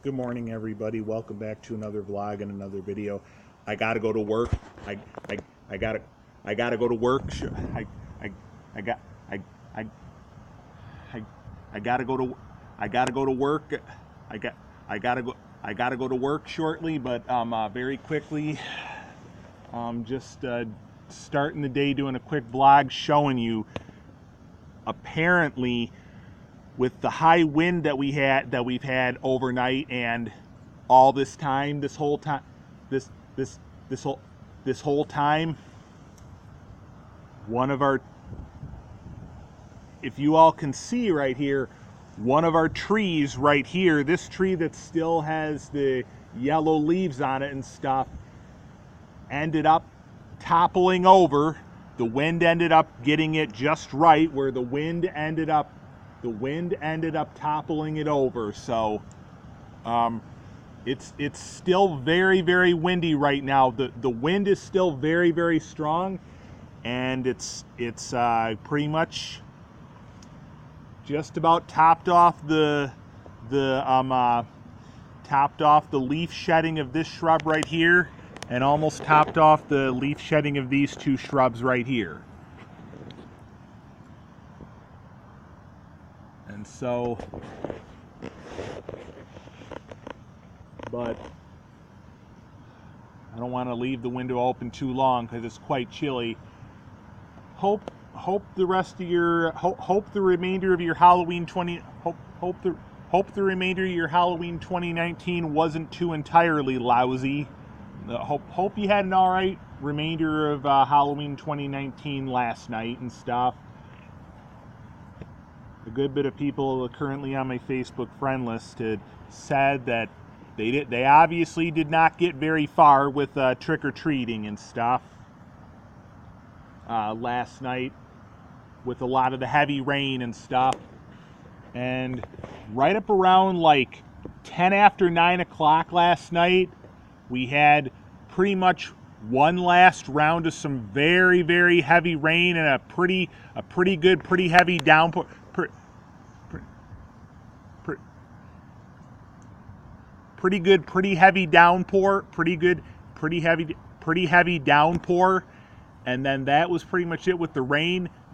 Good morning, everybody. Welcome back to another vlog and another video. I gotta go to work. I I I gotta I gotta go to work. I I got I I I I gotta go to work. I got I gotta go to work shortly, but very quickly. Just starting the day doing a quick vlog showing you. Apparently, with the high wind that we've had overnight and all this time, this whole time, this whole time, one of our, if you all can see right here, one of our trees right here, this tree that still has the yellow leaves on it and stuff, ended up toppling over. The wind ended up getting it just right where the wind ended up toppling it over. So it's still very, very windy right now. The wind is still very, very strong, and it's pretty much just about topped off the leaf shedding of this shrub right here, and almost topped off the leaf shedding of these two shrubs right here. And so, but I don't want to leave the window open too long because it's quite chilly. Hope the rest of your hope the remainder of your Halloween 2019 wasn't too entirely lousy. Hope you had an all right remainder of Halloween 2019 last night and stuff. A good bit of people currently on my Facebook friend list had said that they obviously did not get very far with trick-or-treating and stuff last night with a lot of the heavy rain and stuff. And right up around like 10 after 9 o'clock last night, we had pretty much one last round of some very, very heavy rain and a pretty good, pretty heavy downpour. Pretty good, pretty heavy downpour. Pretty heavy downpour. And then that was pretty much it with the rain.